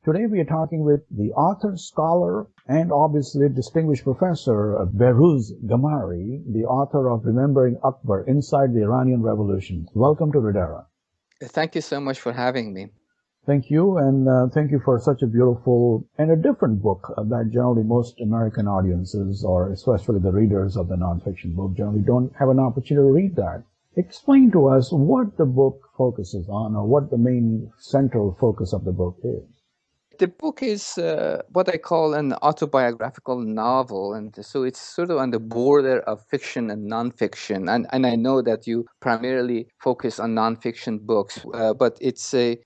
Today we are talking with the author, scholar, and obviously distinguished professor Behrooz Ghamari, the author of Remembering Akbar, Inside the Iranian Revolution. Welcome to Redera. Thank you so much for having me. Thank you, and thank you for such a beautiful and a different book that generally most American audiences, or especially the readers of the nonfiction book, generally don't have an opportunity to read that. Explain to us what the book focuses on, or what the main central focus of the book is. The book is what I call an autobiographical novel, and so it's sort of on the border of fiction and nonfiction. And I know that you primarily focus on nonfiction books, but it's a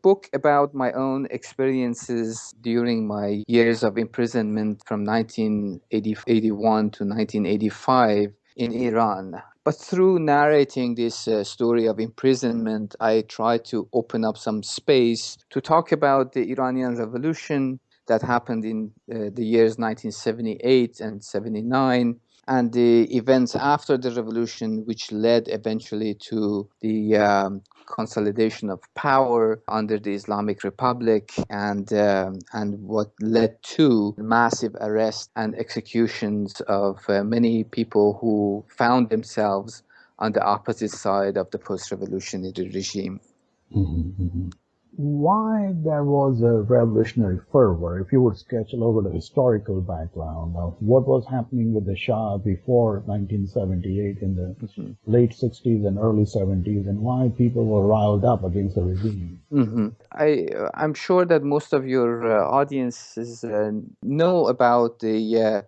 book about my own experiences during my years of imprisonment from 1981 to 1985 in Iran. But through narrating this story of imprisonment, I try to open up some space to talk about the Iranian Revolution that happened in the years 1978 and 79, and the events after the revolution, which led eventually to the consolidation of power under the Islamic Republic, and what led to massive arrests and executions of many people who found themselves on the opposite side of the post-revolutionary regime. Why there was a revolutionary fervor? If you would sketch a little bit of historical background of what was happening with the Shah before 1978 in the late 60s and early 70s, and why people were riled up against the regime. I'm sure that most of your audiences know about the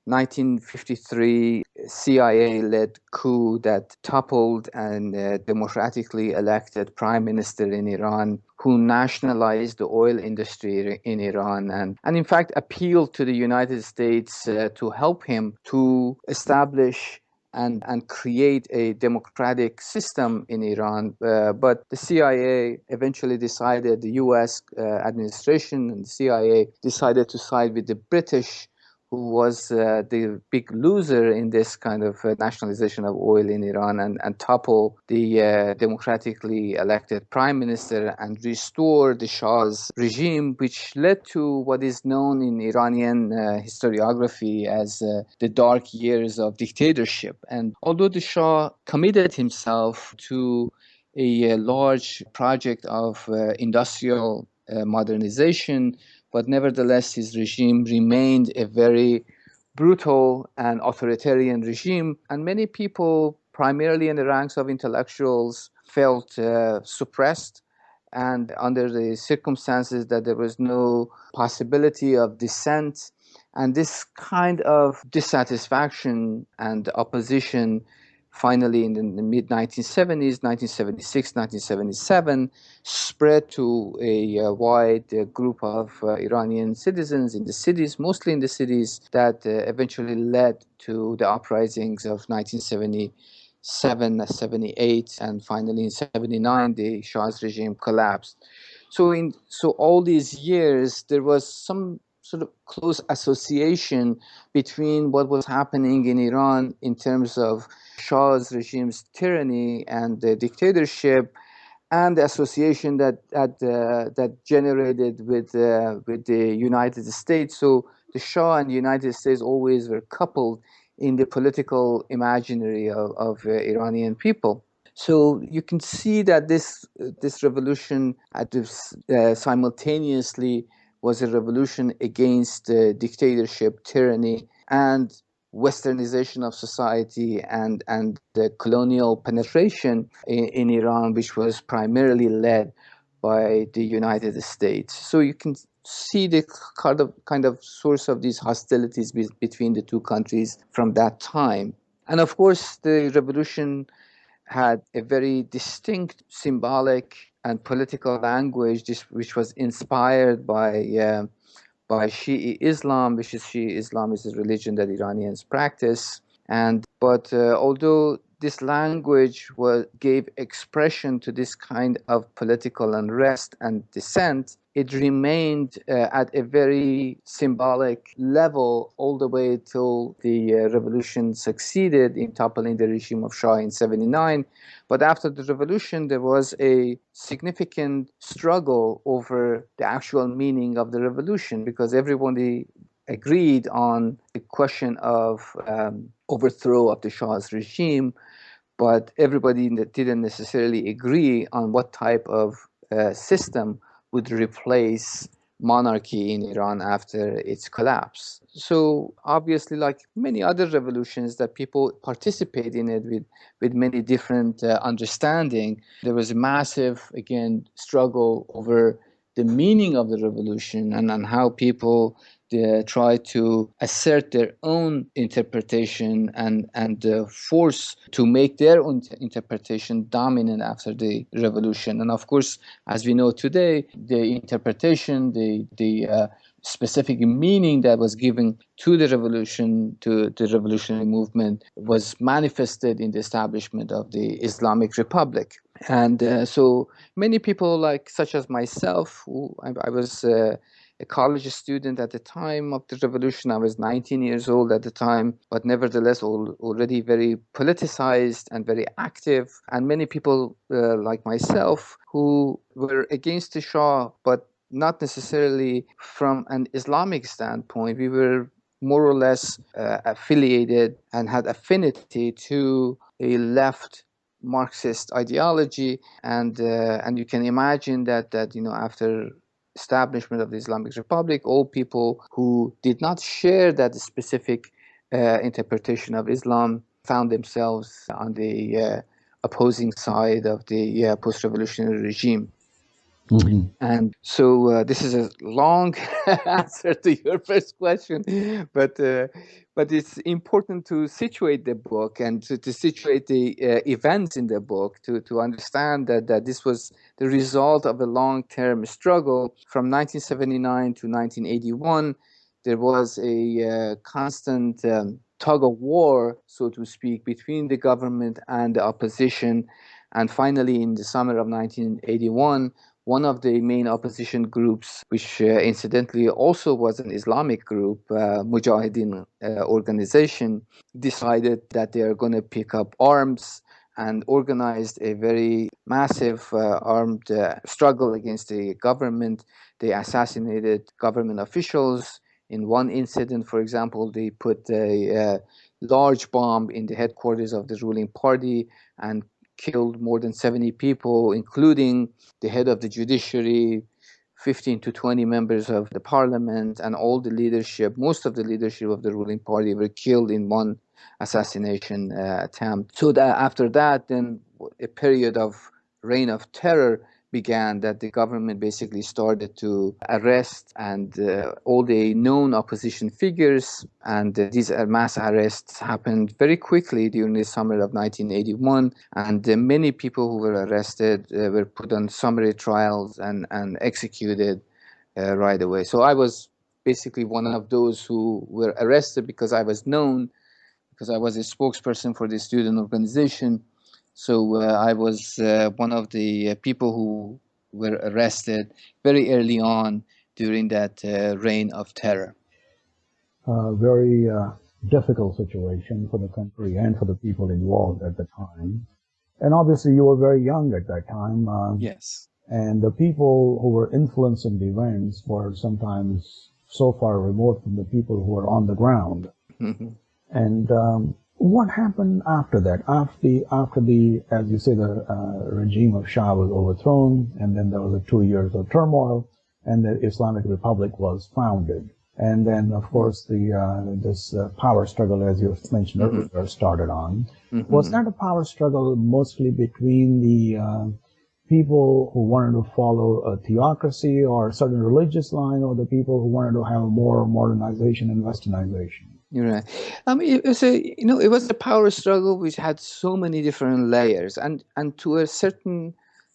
1953 CIA-led coup that toppled a democratically elected prime minister in Iran, who nationalized the oil industry in Iran, and in fact appealed to the United States to help him to establish and create a democratic system in Iran. But the CIA eventually decided, the US administration and the CIA decided to side with the British, who was the big loser in this kind of nationalization of oil in Iran, and topple the democratically elected prime minister and restore the Shah's regime, which led to what is known in Iranian historiography as the dark years of dictatorship. And although the Shah committed himself to a large project of industrial modernization, but nevertheless his regime remained a very brutal and authoritarian regime, and many people, primarily in the ranks of intellectuals, felt suppressed, and under the circumstances that there was no possibility of dissent. And this kind of dissatisfaction and opposition finally in the mid-1970s, 1976, 1977, spread to a wide group of Iranian citizens in the cities, mostly in the cities, that eventually led to the uprisings of 1977, 78, and finally in 79, the Shah's regime collapsed. So all these years, there was some sort of close association between what was happening in Iran in terms of Shah's regime's tyranny and the dictatorship, and the association that generated with the United States. So the Shah and the United States always were coupled in the political imaginary of Iranian people. So you can see that this revolution simultaneously was a revolution against dictatorship, tyranny, and westernization of society, and the colonial penetration in Iran, which was primarily led by the United States. So you can see the kind of source of these hostilities between the two countries from that time. And of course, the revolution had a very distinct symbolic and political language, which was inspired by Shi'i Islam, which is Shi'i Islam is a religion that Iranians practice. But although this language gave expression to this kind of political unrest and dissent, it remained at a very symbolic level all the way till the revolution succeeded in toppling the regime of Shah in 79. But after the revolution, there was a significant struggle over the actual meaning of the revolution, because everybody agreed on the question of overthrow of the Shah's regime, but everybody didn't necessarily agree on what type of system would replace monarchy in Iran after its collapse. So obviously, like many other revolutions that people participate in it with many different understanding, there was a massive, again, struggle over the meaning of the revolution and how people try to assert their own interpretation and force to make their own interpretation dominant after the revolution. And of course, as we know today, the interpretation, the specific meaning that was given to the revolution, to the revolutionary movement, was manifested in the establishment of the Islamic Republic. And so many people, like such as myself, who I was a college student at the time of the revolution. I was 19 years old at the time, but nevertheless already very politicized and very active. And many people like myself who were against the Shah, but not necessarily from an Islamic standpoint. We were more or less affiliated and had affinity to a left Marxist ideology, and you can imagine that after establishment of the Islamic Republic, all people who did not share that specific interpretation of Islam found themselves on the opposing side of the post-revolutionary regime. Mm-hmm. And so this is a long answer to your first question, but it's important to situate the book and to situate the events in the book to understand that this was the result of a long-term struggle from 1979 to 1981. There was a constant tug of war, so to speak, between the government and the opposition. And finally, in the summer of 1981, one of the main opposition groups, which incidentally also was an Islamic group, Mujahideen organization, decided that they are going to pick up arms and organized a very massive armed struggle against the government. They assassinated government officials. In one incident, for example, they put a large bomb in the headquarters of the ruling party and killed more than 70 people, including the head of the judiciary, 15 to 20 members of the parliament, and all the leadership. Most of the leadership of the ruling party were killed in one assassination attempt. So that after that, then a period of reign of terror began, that the government basically started to arrest and all the known opposition figures, and these mass arrests happened very quickly during the summer of 1981, and many people who were arrested were put on summary trials and executed right away. So I was basically one of those who were arrested because I was known, because I was a spokesperson for the student organization. So I was one of the people who were arrested very early on during that reign of terror. Very difficult situation for the country and for the people involved at the time. And obviously you were very young at that time. Yes. And the people who were influencing the events were sometimes so far remote from the people who were on the ground. Mm-hmm. And what happened after that? After the, as you say, the regime of Shah was overthrown, and then there was 2 years of turmoil, and the Islamic Republic was founded. And then, of course, this power struggle, as you mentioned earlier, started on. Mm-hmm. Was that a power struggle mostly between the people who wanted to follow a theocracy or a certain religious line, or the people who wanted to have more modernization and westernization? You're right. It was a power struggle which had so many different layers, and to a certain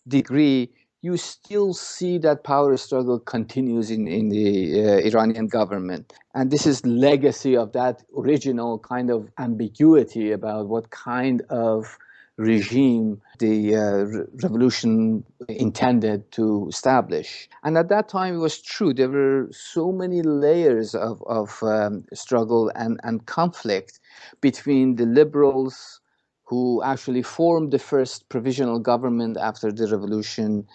degree, you still see that power struggle continues in the Iranian government. And this is legacy of that original kind of ambiguity about what kind of regime the revolution intended to establish. And at that time, it was true. There were so many layers of struggle and conflict between the liberals who actually formed the first provisional government after the revolution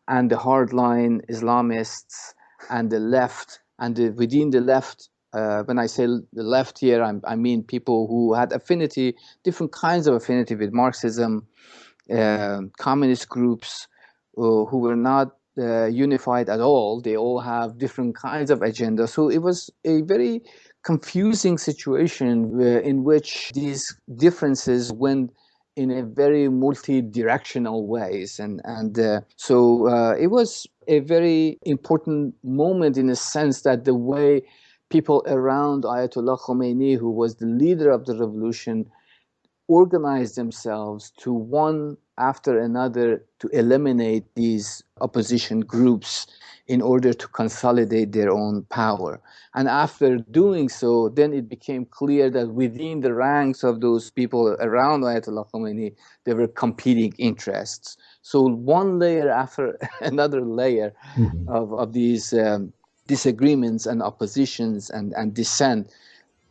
and the hardline Islamists and the left. And within the left, when I say the left here, I mean people who had affinity, different kinds of affinity with Marxism, communist groups who were not unified at all. They all have different kinds of agendas. So it was a very confusing situation in which these differences went in a very multi-directional ways. So it was a very important moment in a sense that the way people around Ayatollah Khomeini, who was the leader of the revolution, organized themselves to one after another to eliminate these opposition groups in order to consolidate their own power. And after doing so, then it became clear that within the ranks of those people around Ayatollah Khomeini, there were competing interests. So one layer after another layer of these disagreements and oppositions and dissent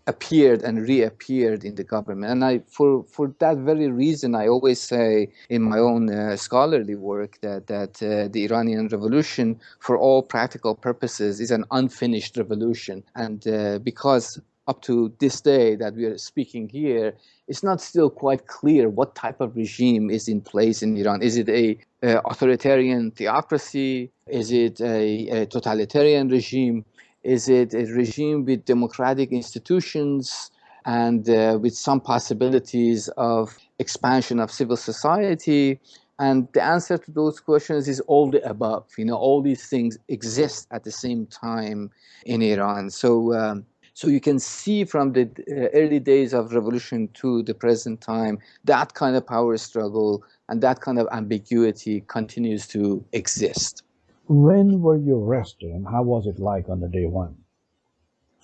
appeared and reappeared in the government. And for that very reason, I always say in my own scholarly work that the Iranian Revolution, for all practical purposes, is an unfinished revolution. And because up to this day that we are speaking here, it's not still quite clear what type of regime is in place in Iran. Is it a authoritarian theocracy? Is it a totalitarian regime? Is it a regime with democratic institutions and with some possibilities of expansion of civil society? And the answer to those questions is all the above. All these things exist at the same time in Iran. So you can see from the early days of revolution to the present time, that kind of power struggle and that kind of ambiguity continues to exist. When were you arrested, and how was it like on the day one?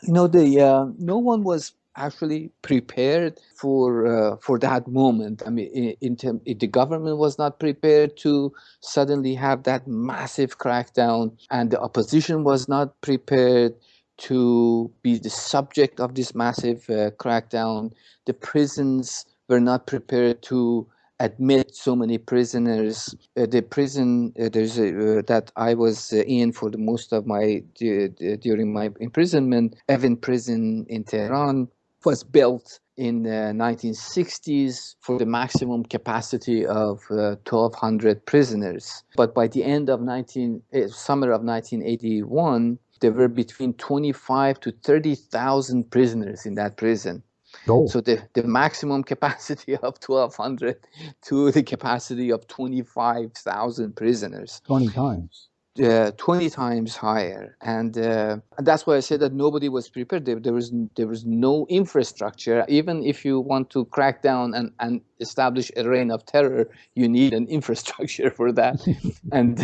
No one was actually prepared for that moment. I mean, the government was not prepared to suddenly have that massive crackdown, and the opposition was not prepared to be the subject of this massive crackdown. The prisons were not prepared to admit so many prisoners. The prison that I was in for the most of my during my imprisonment, Evin Prison in Tehran, was built in the 1960s for the maximum capacity of 1,200 prisoners. But by the end of summer of 1981, there were between 25 to 30,000 prisoners in that prison. Oh. So the maximum capacity of 1,200 to the capacity of 25,000 prisoners. 20 times. 20 times higher. And that's why I said that nobody was prepared. There was no infrastructure. Even if you want to crack down and establish a reign of terror, you need an infrastructure for that. and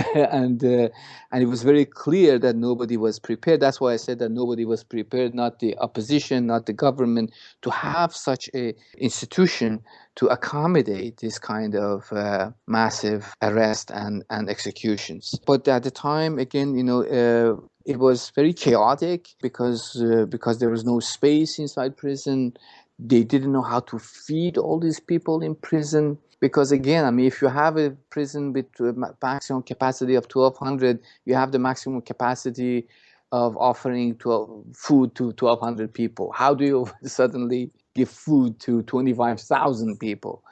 it was very clear that nobody was prepared. That's why I said that nobody was prepared, not the opposition, not the government, to have such a institution to accommodate this kind of massive arrest and executions. But at the time, again, it was very chaotic because there was no space inside prison. They didn't know how to feed all these people in prison. Because again, I mean, if you have a prison with a maximum capacity of 1,200, you have the maximum capacity of offering food to 1,200 people. How do you suddenly give food to 25,000 people?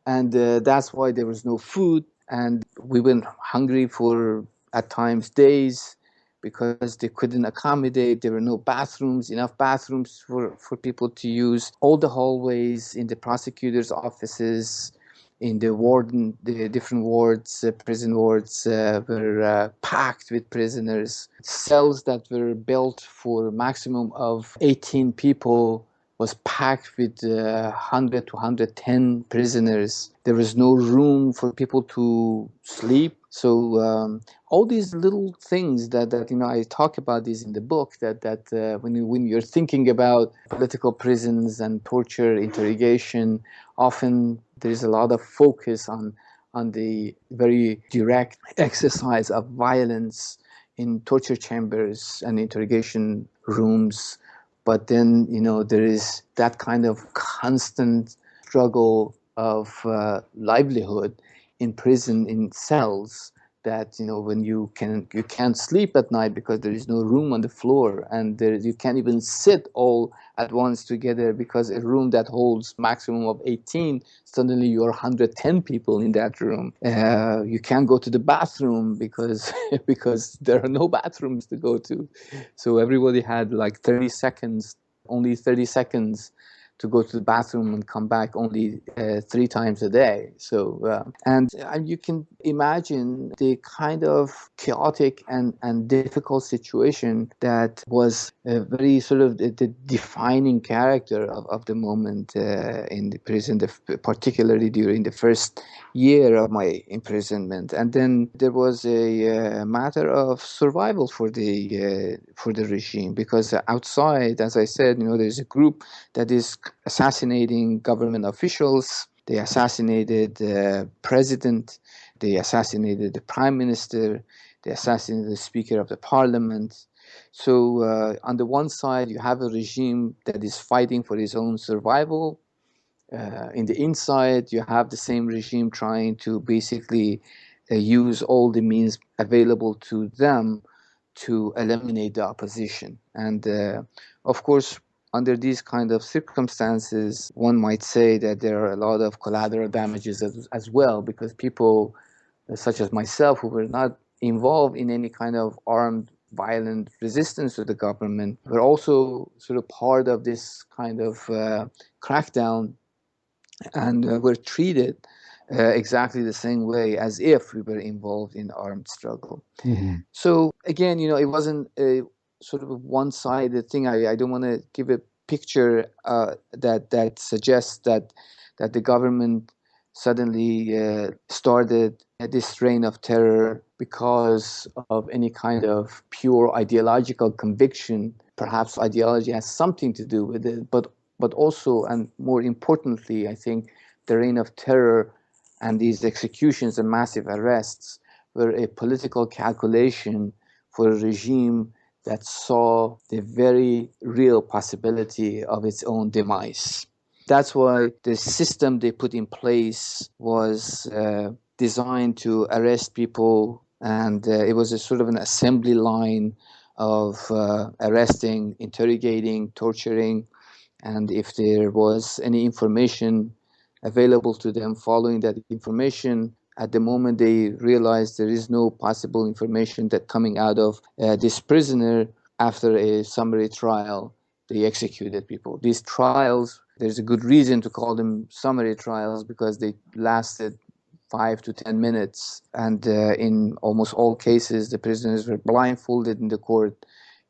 And that's why there was no food. And we went hungry for, at times, days, because they couldn't accommodate. There were no bathrooms, enough bathrooms for people to use. All the hallways in the prosecutor's offices, in the different wards, prison wards, were packed with prisoners. Cells that were built for a maximum of 18 people was packed with 100 to 110 prisoners. There was no room for people to sleep. So all these little things that I talk about these in the book, that when you're thinking about political prisons and torture, interrogation, often there is a lot of focus on the very direct exercise of violence in torture chambers and interrogation rooms. But then, there is that kind of constant struggle of livelihood in prison, in cells, that when you can't sleep at night because there is no room on the floor, and you can't even sit all at once together, because a room that holds maximum of 18, suddenly you're 110 people in that room. You can't go to the bathroom because because there are no bathrooms to go to. So everybody had like 30 seconds, only 30 seconds to go to the bathroom and come back only 3 times a day. So, and you can imagine the kind of chaotic and difficult situation that was very sort of the defining character of the moment in the prison, particularly during the first year of my imprisonment. And then there was a matter of survival for the regime, because outside, as I said, there's a group that is assassinating government officials. They assassinated the president. They assassinated the prime minister. They assassinated the speaker of the parliament. So on the one side, you have a regime that is fighting for its own survival. In the inside, you have the same regime trying to basically use all the means available to them to eliminate the opposition. And of course, under these kind of circumstances, one might say that there are a lot of collateral damages as well, because people such as myself, who were not involved in any kind of armed violent resistance to the government, were also sort of part of this kind of crackdown, and were treated exactly the same way as if we were involved in armed struggle. Mm-hmm. So again, it wasn't a sort of a one-sided thing. I don't want to give a picture that suggests that the government suddenly started this reign of terror because of any kind of pure ideological conviction. Perhaps ideology has something to do with it, but also, and more importantly, I think the reign of terror and these executions and massive arrests were a political calculation for a regime that saw the very real possibility of its own demise. That's why the system they put in place was designed to arrest people, and it was a sort of an assembly line of arresting, interrogating, torturing, and if there was any information available to them following that information, at the moment they realized there is no possible information that coming out of this prisoner, after a summary trial, they executed people. These trials, there's a good reason to call them summary trials, because they lasted 5 to 10 minutes. And in almost all cases, the prisoners were blindfolded in the court.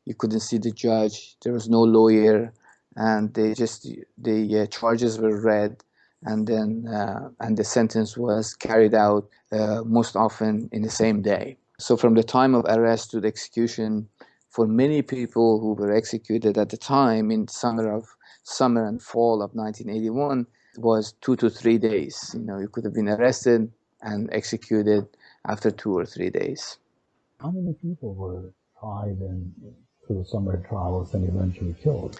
You couldn't see the judge. There was no lawyer. And the charges were read, and then and the sentence was carried out most often in the same day. So from the time of arrest to the execution, for many people who were executed at the time in summer and fall of 1981, was 2 to 3 days. You could have been arrested and executed after 2 or 3 days. How many people were tried and through summary trials and eventually killed?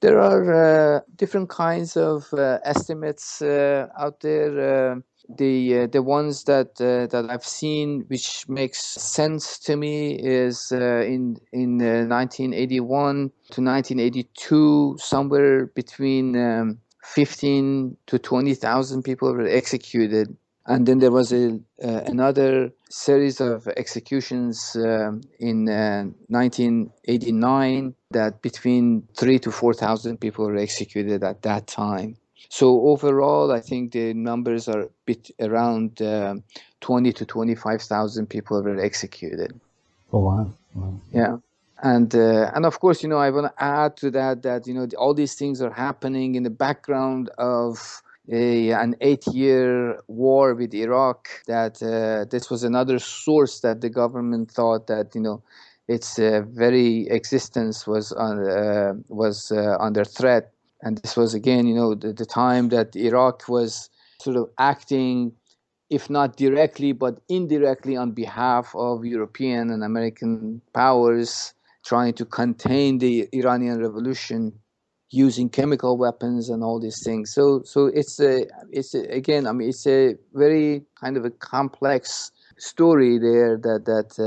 There are different kinds of estimates out there. The ones that I've seen, which makes sense to me, is in 1981 to 1982, somewhere between 15 to 20,000 people were executed. And then there was another series of executions in 1989, that between 3,000 to 4,000 people were executed at that time. So overall, I think the numbers are around 20 to 25,000 people were executed. Oh, wow. Wow. Yeah. And of course, I want to add to that all these things are happening in the background of an 8-year war with Iraq, that this was another source that the government thought that its very existence was under threat. And this was again the time that Iraq was sort of acting, if not directly, but indirectly on behalf of European and American powers, trying to contain the Iranian Revolution using chemical weapons and all these things. So it's again, I mean, it's a very kind of a complex story there that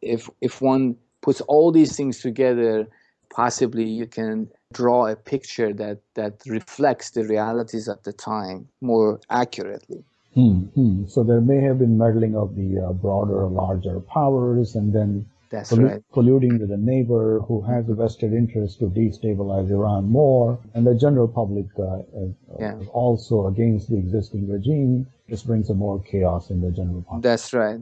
if one puts all these things together, possibly you can draw a picture that reflects the realities at the time more accurately. So there may have been meddling of the broader, larger powers, and then That's right. colluding with a neighbor who has a vested interest to destabilize Iran more, and the general public also against the existing regime. Just brings some more chaos in the general public. That's right.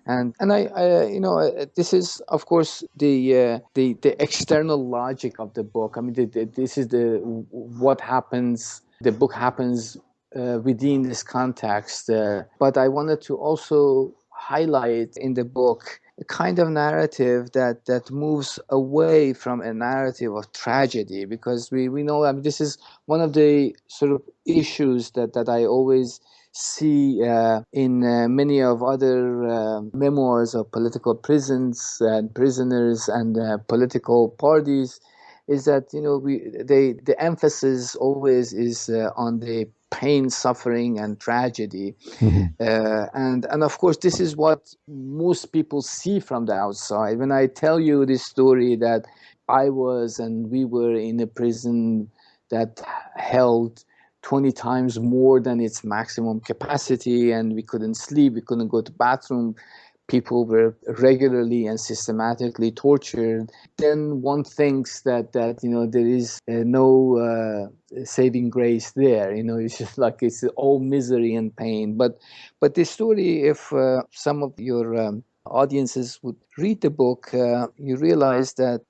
And I you know, this is of course the external logic of the book. I mean, this is what happens. The book happens within this context, but I wanted to also highlight in the book a kind of narrative that moves away from a narrative of tragedy, because we know, I mean, this is one of the sort of issues that I always see in many of other memoirs of political prisons and prisoners and political parties, is that, you know, the emphasis always is on the pain, suffering, and tragedy. And of course, this is what most people see from the outside. When I tell you this story that we were in a prison that held 20 times more than its maximum capacity, and we couldn't sleep, we couldn't go to bathroom, people were regularly and systematically tortured, then one thinks that you know, there is no saving grace there. You know, it's just like it's all misery and pain. But the story, if some of your audiences would read the book, you realize that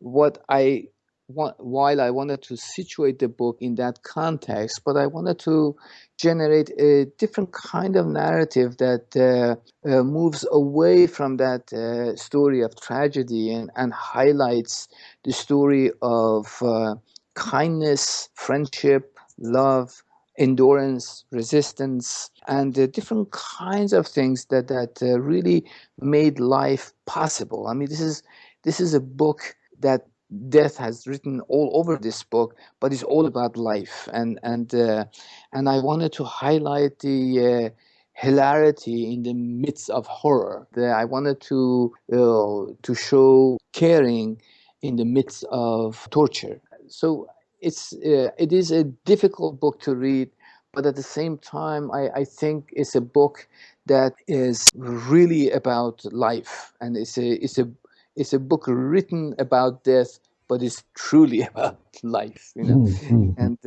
while I wanted to situate the book in that context, but I wanted to generate a different kind of narrative that moves away from that story of tragedy and highlights the story of kindness, friendship, love, endurance, resistance, and different kinds of things that really made life possible. I mean, this is a book that Death has written all over this book, but it's all about life, and I wanted to highlight the hilarity in the midst of horror. I wanted to show caring in the midst of torture. So it is a difficult book to read, but at the same time, I think it's a book that is really about life, and it's a book written about death, but it's truly about life, you know. And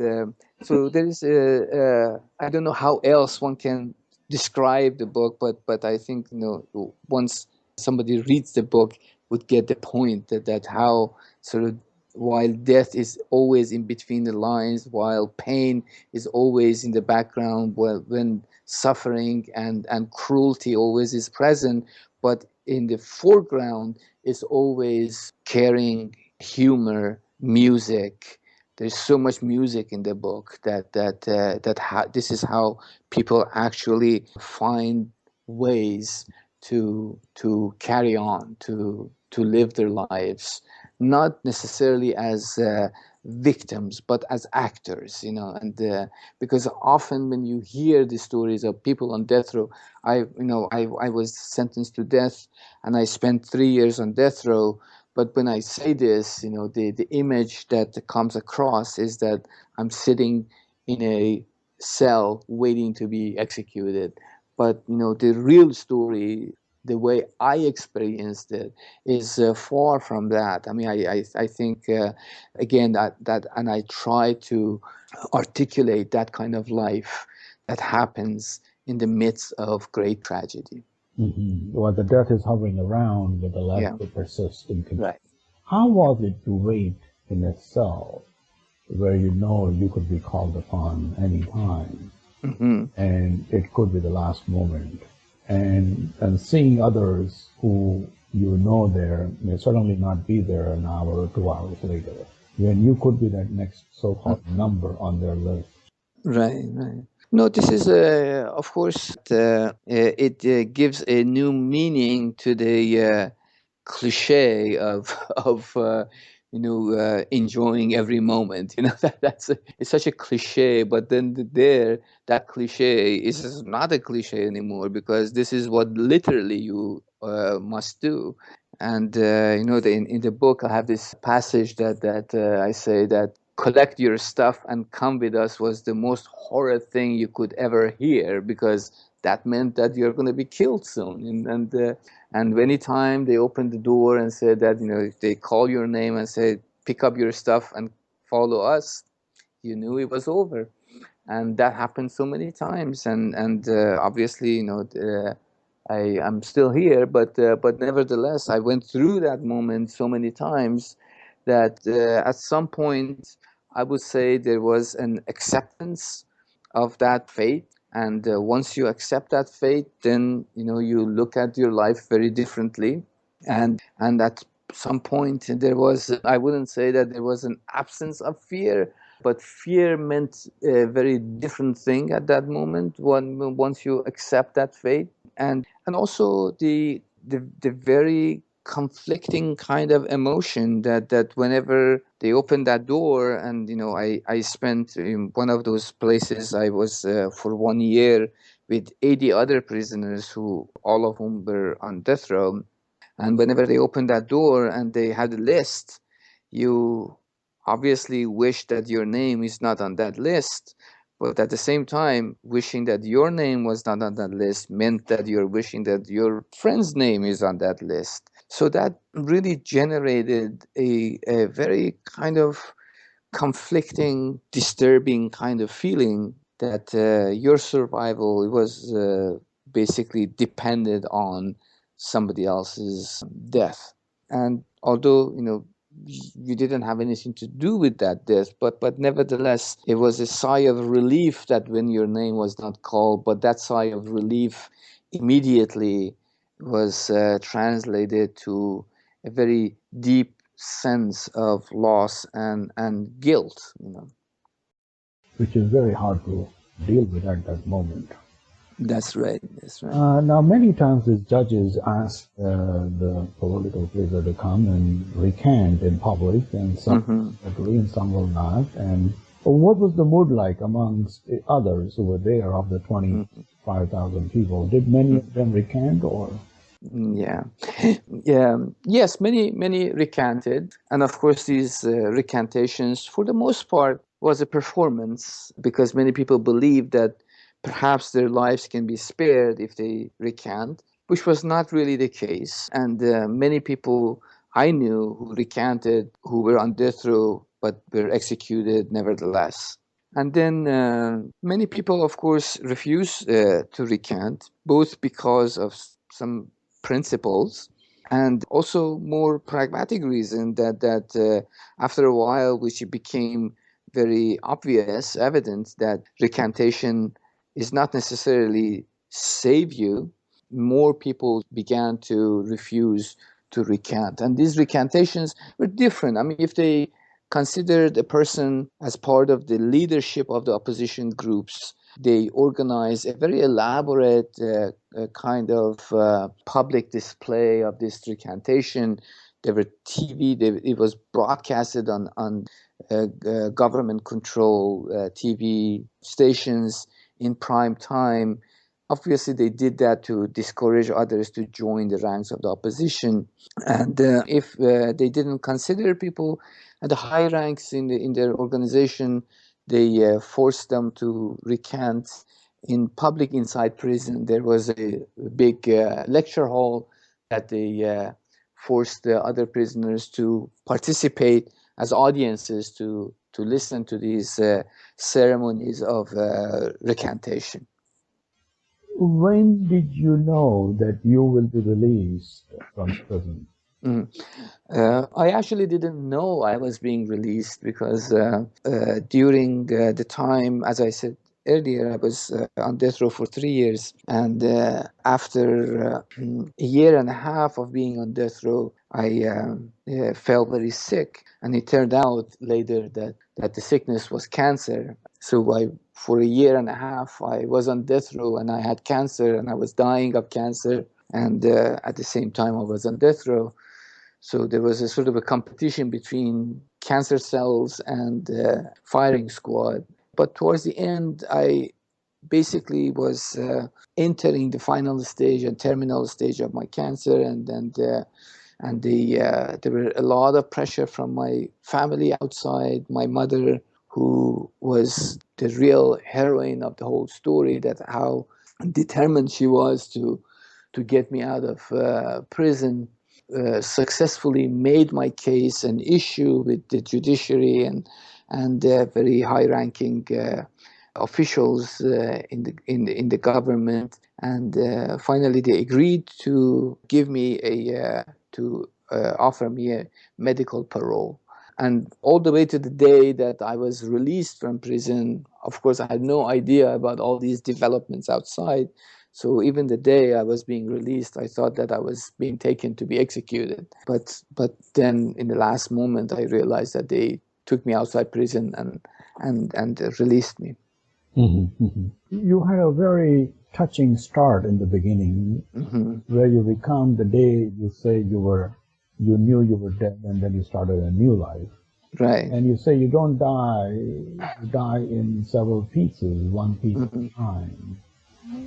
so there is I don't know how else one can describe the book, but I think, you know, once somebody reads the book, would get the point that how sort of, while death is always in between the lines, while pain is always in the background, when suffering and cruelty always is present, but in the foreground is always caring, humor, music. There's so much music in the book this is how people actually find ways to carry on, to live their lives, not necessarily as victims, but as actors, you know. And because often when you hear the stories of people on death row, I was sentenced to death, and I spent 3 years on death row. But when I say this, you know, the image that comes across is that I'm sitting in a cell waiting to be executed. But, you know, the real story, the way I experienced it, is far from that. I mean, I think, again, that and I try to articulate that kind of life that happens in the midst of great tragedy. Well, the death is hovering around, but the life will persist in control. Right. How was it to wait in a cell where you know you could be called upon any time, and it could be the last moment, and seeing others who you know there may certainly not be there an hour or 2 hours later, when you could be that next so-called number on their list? Right, right. No, this is, of course, it gives a new meaning to the cliche of enjoying every moment. It's such a cliche, but then that cliche is not a cliche anymore, because this is what literally you must do. And in the book I have this passage that I say that collect your stuff and come with us was the most horrid thing you could ever hear, because that meant that you're going to be killed soon. And anytime they opened the door and said that, if they call your name and say, pick up your stuff and follow us, you knew it was over. And that happened so many times. And obviously, I'm still here, but nevertheless, I went through that moment so many times that at some point, I would say there was an acceptance of that fate. And once you accept that fate, then you look at your life very differently. And at some point, there was, I wouldn't say that there was an absence of fear, but fear meant a very different thing at that moment. Once you accept that fate, and also the very conflicting kind of emotion that whenever they opened that door, and I spent in one of those places. I was for 1 year with 80 other prisoners, who all of whom were on death row. And whenever they opened that door and they had a list, you obviously wish that your name is not on that list. But at the same time, wishing that your name was not on that list meant that you're wishing that your friend's name is on that list. So that really generated a very kind of conflicting, disturbing kind of feeling that your survival was basically depended on somebody else's death. And although you didn't have anything to do with that death, but nevertheless, it was a sigh of relief that when your name was not called. But that sigh of relief immediately was translated to a very deep sense of loss and guilt. which is very hard to deal with at that moment. That's right. That's right. Now, many times these judges ask the political prisoner to come and recant in public, and some agree and some will not. And what was the mood like amongst the others who were there of the 25,000 people? Did many of them recant, or? Yeah. Yes, many recanted. And of course, these recantations, for the most part, was a performance, because many people believed that perhaps their lives can be spared if they recant, which was not really the case. And many people I knew who recanted, who were on death row, but were executed nevertheless. And then many people, of course, refused to recant, both because of some principles and also more pragmatic reason that after a while, which it became very obvious, evident that recantation is not necessarily save you. More people began to refuse to recant, and these recantations were different. I mean, if they considered a person as part of the leadership of the opposition groups, they organized a very elaborate kind of public display of this recantation. There were TV, it was broadcasted on government control TV stations in prime time. Obviously, they did that to discourage others to join the ranks of the opposition. And if they didn't consider people at the high ranks in their organization, they forced them to recant in public inside prison. There was a big lecture hall that they forced the other prisoners to participate as audiences to listen to these ceremonies of recantation. When did you know that you will be released from prison? I actually didn't know I was being released, because during the time, as I said earlier, I was on death row for 3 years. And after a year and a half of being on death row, I felt very sick. And it turned out later that the sickness was cancer. So I for a year and a half, I was on death row, and I had cancer, and I was dying of cancer. And at the same time, I was on death row. So there was a sort of a competition between cancer cells and firing squad. But towards the end, I basically was entering the final stage and terminal stage of my cancer, there were a lot of pressure from my family outside. My mother, who was the real heroine of the whole story, that how determined she was to get me out of prison, successfully made my case an issue with the judiciary and very high-ranking officials in the government, and finally they agreed to give me offer me a medical parole. And all the way to the day that I was released from prison, of course, I had no idea about all these developments outside. So even the day I was being released, I thought that I was being taken to be executed. But then in the last moment, I realized that they took me outside prison and released me. Mm-hmm, mm-hmm. You had a very touching start in the beginning, where you recount the day you say you knew you were dead, and then you started a new life. Right. And you say you don't die, you die in several pieces, one piece at a time.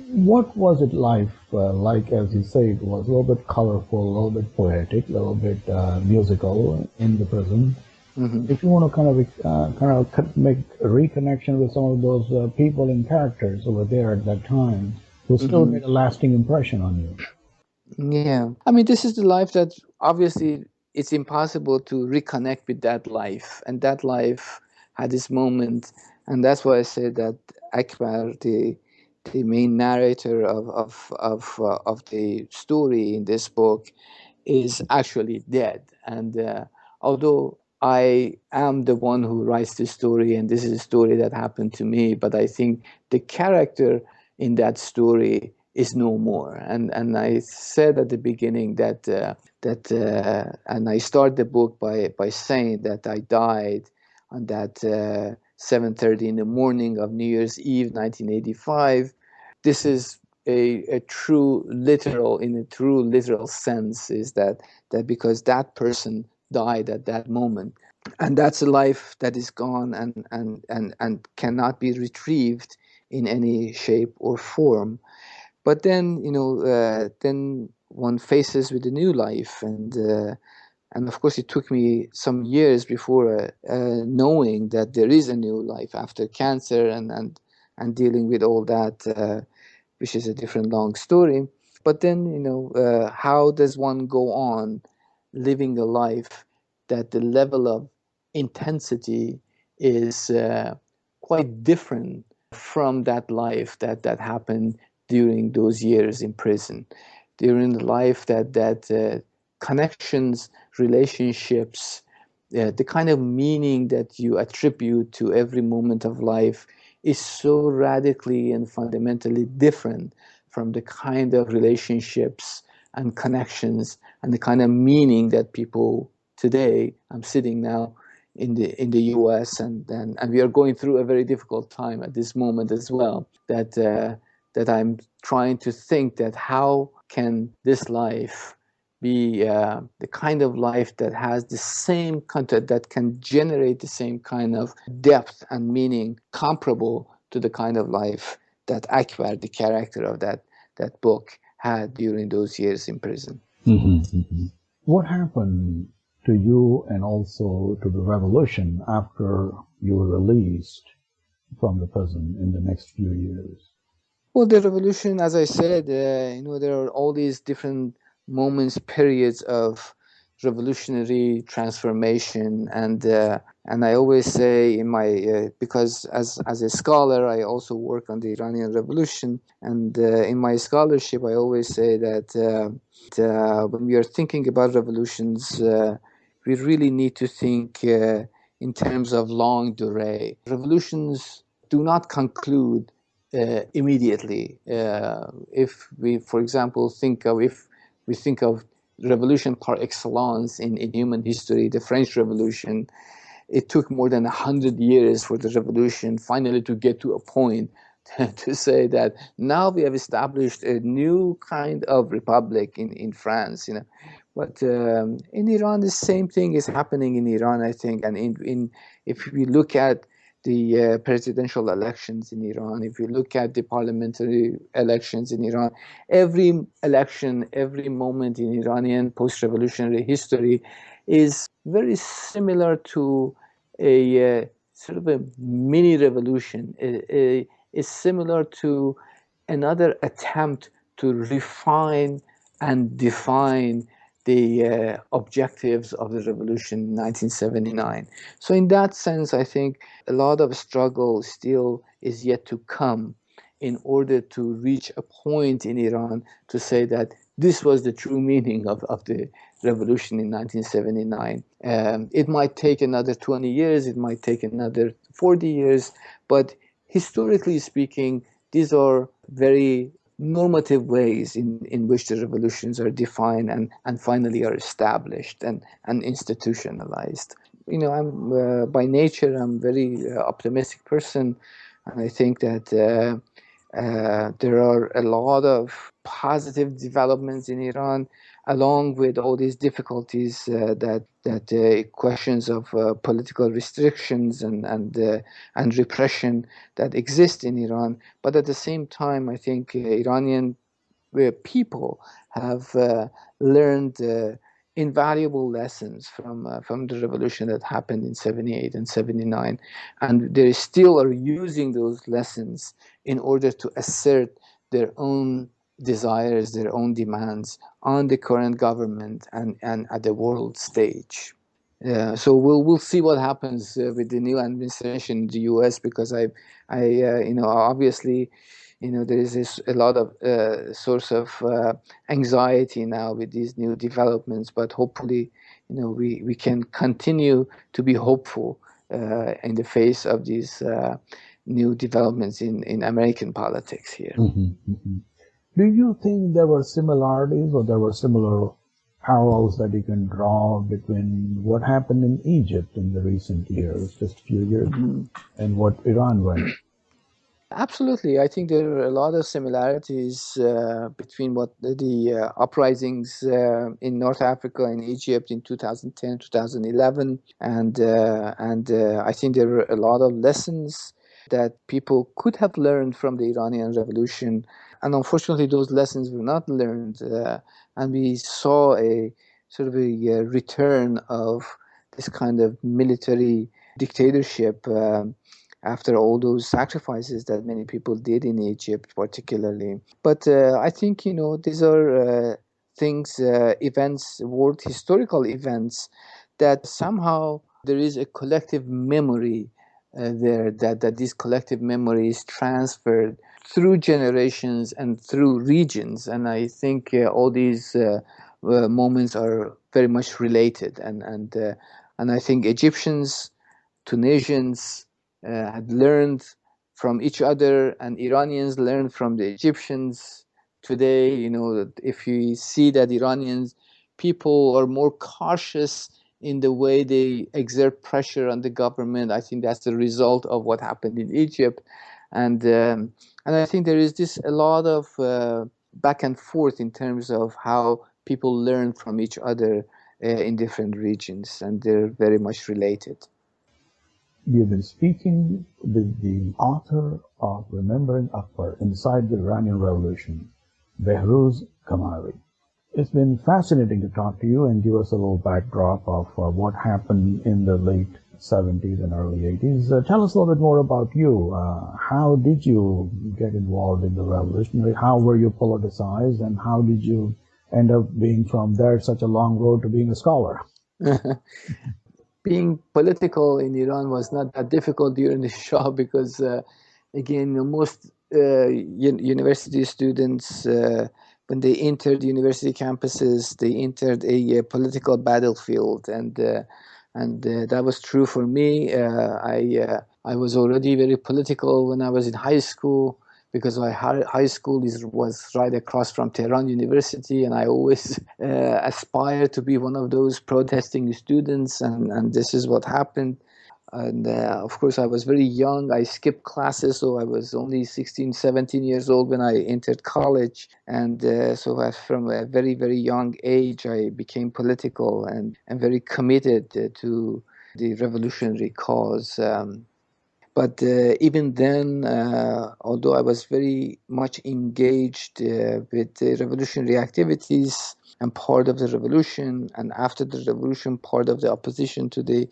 What was it life like? As you say, it was a little bit colorful, a little bit poetic, a little bit musical in the prison. If you want to kind of make a reconnection with some of those people and characters over there at that time, who still made a lasting impression on you. Yeah, I mean, this is the life that obviously it's impossible to reconnect with that life, and that life had this moment, and that's why I said that Akbar, the main narrator of the story in this book, is actually dead. And although I am the one who writes the story, and this is a story that happened to me, but I think the character in that story is no more. And I said at the beginning that and I start the book by saying that I died on that 7:30 in the morning of New Year's Eve, 1985. This is a true literal, in a true literal sense, is that because that person died at that moment, and that's a life that is gone and cannot be retrieved in any shape or form. But then, then one faces with a new life, and of course it took me some years before knowing that there is a new life after cancer and dealing with all that, which is a different long story. But then, how does one go on living a life that the level of intensity is quite different from that life that happened during those years in prison, during the life that connections, relationships, the kind of meaning that you attribute to every moment of life is so radically and fundamentally different from the kind of relationships and connections and the kind of meaning that people today, I'm sitting now in the US, and we are going through a very difficult time at this moment as well, that I'm trying to think that how can this life be the kind of life that has the same content, that can generate the same kind of depth and meaning comparable to the kind of life that Akbar, the character of that book, had during those years in prison. What happened to you and also to the revolution after you were released from the prison in the next few years? Well, the revolution, as I said, there are all these different moments, periods of revolutionary transformation, and I always say in my because as a scholar I also work on the Iranian Revolution, and in my scholarship I always say that when we are thinking about revolutions, we really need to think in terms of longue durée. Revolutions do not conclude immediately. If we, for example, think of revolution par excellence in human history, the French Revolution, it took more than 100 years for the revolution finally to get to a point to say that now we have established a new kind of republic in France, you know. But in Iran, the same thing is happening in Iran, I think. And if we look at the presidential elections in Iran, if you look at the parliamentary elections in Iran, every election, every moment in Iranian post-revolutionary history is very similar to a sort of a mini revolution. Is similar to another attempt to refine and define the objectives of the revolution in 1979. So in that sense, I think a lot of struggle still is yet to come in order to reach a point in Iran to say that this was the true meaning of the revolution in 1979. It might take another 20 years, it might take another 40 years, but historically speaking, these are very normative ways in which the revolutions are defined and finally are established and institutionalized. You know, I'm by nature, I'm very optimistic person, and I think that there are a lot of positive developments in Iran, along with all these difficulties that questions of political restrictions and repression that exist in Iran. But at the same time, I think Iranian people have learned invaluable lessons from the revolution that happened in 78 and 79, and they still are using those lessons in order to assert their own desires, their own demands on the current government and at the world stage. So we'll see what happens with the new administration in the U.S. because I you know, obviously, you know, there is a lot of source of anxiety now with these new developments, but hopefully, you know, we can continue to be hopeful in the face of these new developments in American politics here. Do you think there were similarities or there were similar parallels that you can draw between what happened in Egypt in the recent years, just a few years, and what Iran went? Absolutely. I think there are a lot of similarities between what the uprisings in North Africa and Egypt in 2010, 2011, and I think there are a lot of lessons that people could have learned from the Iranian Revolution, and unfortunately those lessons were not learned, and we saw a sort of a return of this kind of military dictatorship after all those sacrifices that many people did in Egypt, particularly. But I think, you know, these are things, events, world historical events, that somehow there is a collective memory there, that this collective memory is transferred through generations and through regions. And I think all these moments are very much related. And I think Egyptians, Tunisians, had learned from each other, and Iranians learned from the Egyptians. Today, you know, if you see that Iranians people are more cautious in the way they exert pressure on the government, I think that's the result of what happened in Egypt, and I think there is this a lot of back and forth in terms of how people learn from each other in different regions, and they're very much related. You've been speaking with the author of Remembering Akbar, Inside the Iranian Revolution, Behrooz Ghamari. It's been fascinating to talk to you and give us a little backdrop of what happened in the late 70s and early 80s. Tell us a little bit more about you. How did you get involved in the revolutionary? How were you politicized? And how did you end up being from there such a long road to being a scholar? Being political in Iran was not that difficult during the Shah because, again, most university students, when they entered university campuses, they entered a political battlefield, and that was true for me. I was already very political when I was in high school, because my high school was right across from Tehran University, and I always aspired to be one of those protesting students, and this is what happened. And of course, I was very young. I skipped classes, so I was only 16, 17 years old when I entered college. And so from a very, very young age, I became political and very committed to the revolutionary cause. But even then, although I was very much engaged with the revolutionary activities and part of the revolution, and after the revolution, part of the opposition to the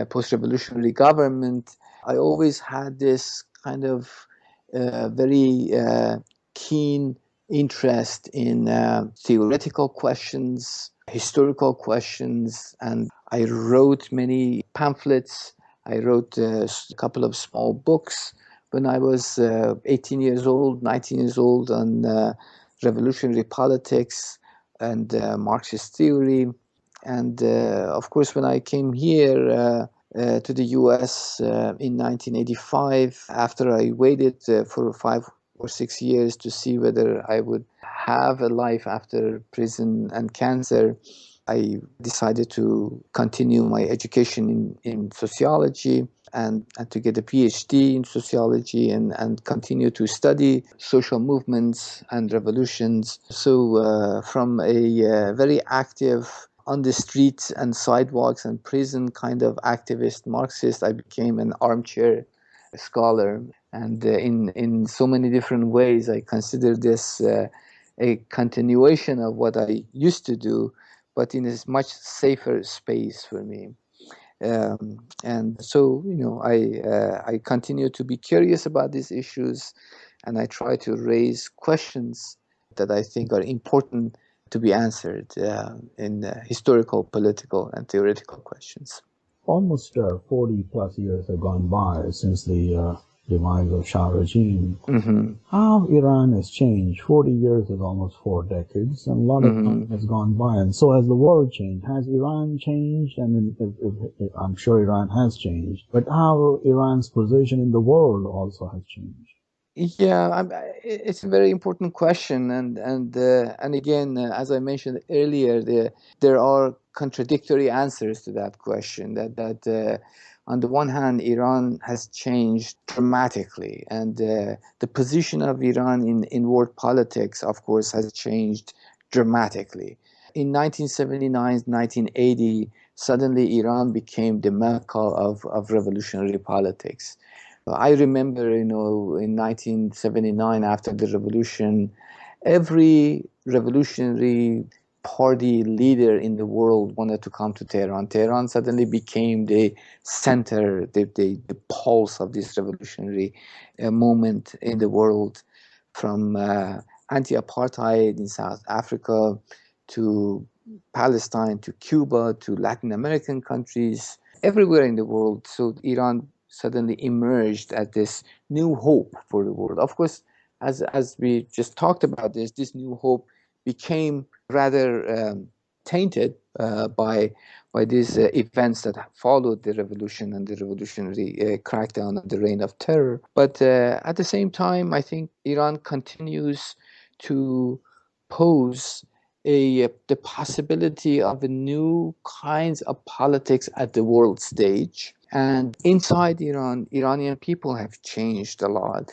post-revolutionary government, I always had this kind of very keen interest in theoretical questions, historical questions, and I wrote many pamphlets. I wrote a couple of small books when I was 18 years old, 19 years old on revolutionary politics and Marxist theory. And of course, when I came here to the US in 1985, after I waited for 5 or 6 years to see whether I would have a life after prison and cancer, I decided to continue my education in sociology and to get a PhD in sociology and continue to study social movements and revolutions. So from a very active on the streets and sidewalks and prison kind of activist Marxist, I became an armchair scholar. And in so many different ways, I consider this a continuation of what I used to do, but in a much safer space for me. And so, I continue to be curious about these issues, and I try to raise questions that I think are important to be answered in historical, political, and theoretical questions. Almost 40 plus years have gone by since the demise of Shah regime. Mm-hmm. How Iran has changed. 40 years is almost 4 decades, and a lot of time has gone by, and so has the world changed. Has Iran changed? I mean, I'm sure Iran has changed, but how Iran's position in the world also has changed. Yeah, it's a very important question, and again, as I mentioned earlier, there are contradictory answers to that question. That on the one hand, Iran has changed dramatically, and the position of Iran in world politics, of course, has changed dramatically. In 1979, 1980, suddenly Iran became the mecca of revolutionary politics. I remember, in 1979, after the revolution, every revolutionary party leader in the world wanted to come to Tehran. Tehran suddenly became the center, the pulse of this revolutionary movement in the world, from anti-apartheid in South Africa to Palestine to Cuba to Latin American countries, everywhere in the world. So Iran suddenly emerged as this new hope for the world. Of course, as we just talked about this new hope became rather tainted by these events that followed the revolution and the revolutionary crackdown and the reign of terror. But at the same time, I think Iran continues to pose the possibility of a new kinds of politics at the world stage. And inside Iran, Iranian people have changed a lot.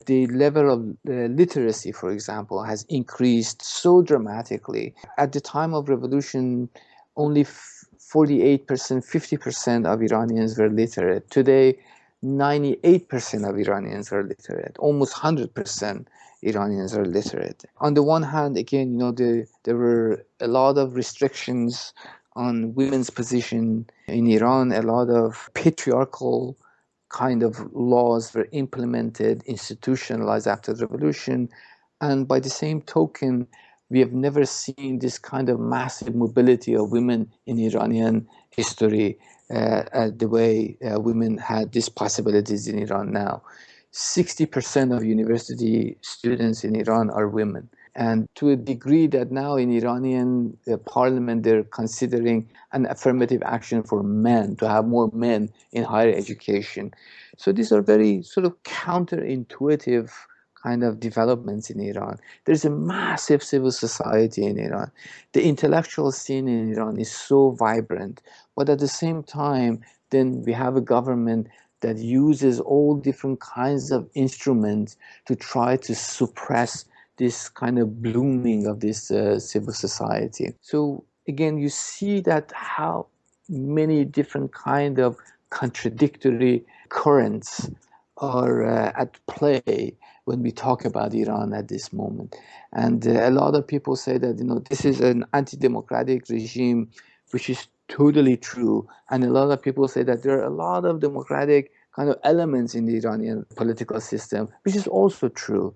The level of literacy, for example, has increased so dramatically. At the time of revolution, only 48%, 50% of Iranians were literate. Today, 98% of Iranians are literate. Almost 100% Iranians are literate. On the one hand, again, there were a lot of restrictions on women's position in Iran. A lot of patriarchal kind of laws were implemented, institutionalized after the revolution. And by the same token, we have never seen this kind of massive mobility of women in Iranian history the way women had these possibilities in Iran now. 60% of university students in Iran are women. And to a degree that now in Iranian parliament, they're considering an affirmative action for men, to have more men in higher education. So these are very sort of counterintuitive kind of developments in Iran. There's a massive civil society in Iran. The intellectual scene in Iran is so vibrant, but at the same time, then we have a government that uses all different kinds of instruments to try to suppress this kind of blooming of this civil society. So again, you see that how many different kind of contradictory currents are at play when we talk about Iran at this moment. And a lot of people say that, you know, this is an anti-democratic regime, which is totally true. And a lot of people say that there are a lot of democratic kind of elements in the Iranian political system, which is also true.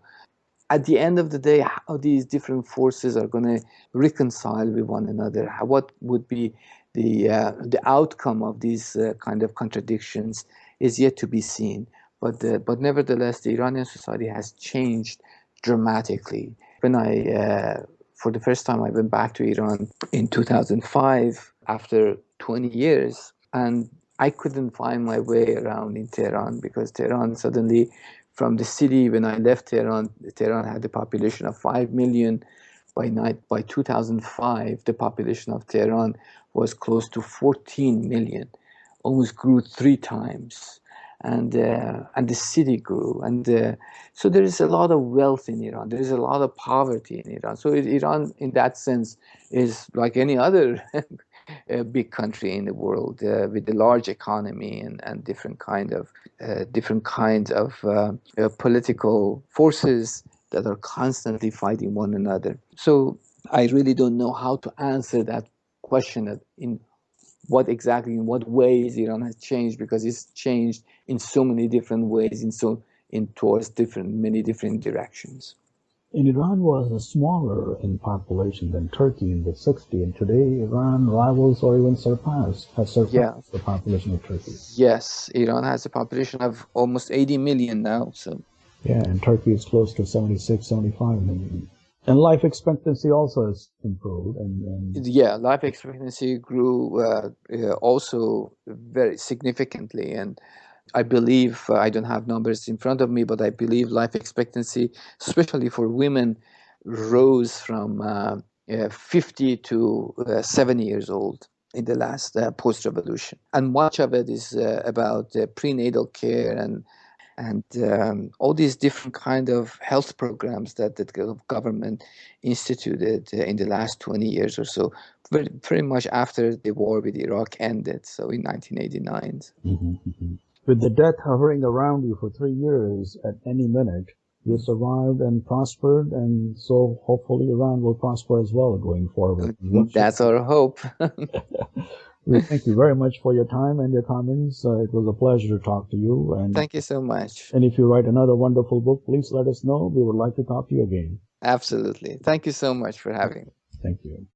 At the end of the day, how these different forces are going to reconcile with one another, what would be the outcome of these kind of contradictions is yet to be seen. But nevertheless, the Iranian society has changed dramatically. When for the first time, I went back to Iran in 2005 after 20 years, and I couldn't find my way around in Tehran, because Tehran suddenly, from the city, when I left Tehran, Tehran had a population of 5 million. By 2005, the population of Tehran was close to 14 million, almost grew 3 times. And the city grew, and so there is a lot of wealth in Iran. There is a lot of poverty in Iran. So Iran, in that sense, is like any other big country in the world with a large economy and different kinds of political forces that are constantly fighting one another. So I really don't know how to answer that question in what ways Iran has changed, because it's changed in so many different ways, towards many different directions. And Iran was smaller in population than Turkey in the 60s, and today Iran rivals or even has surpassed the population of Turkey. Yes, Iran has a population of almost 80 million now. So yeah, and Turkey is close to 76, 75 million. And life expectancy also has improved. Yeah, life expectancy grew also very significantly. And I believe, I don't have numbers in front of me, but I believe life expectancy, especially for women, rose from 50 to 70 years old in the last post-revolution. And much of it is about prenatal care and all these different kind of health programs that the government instituted in the last 20 years or so, very much after the war with Iraq ended, so in 1989. Mm-hmm, mm-hmm. With the death hovering around you for 3 years, at any minute, you survived and prospered, and so hopefully Iran will prosper as well going forward. That's our hope. We thank you very much for your time and your comments. It was a pleasure to talk to you. And thank you so much. And if you write another wonderful book, please let us know. We would like to talk to you again. Absolutely. Thank you so much for having me. Thank you.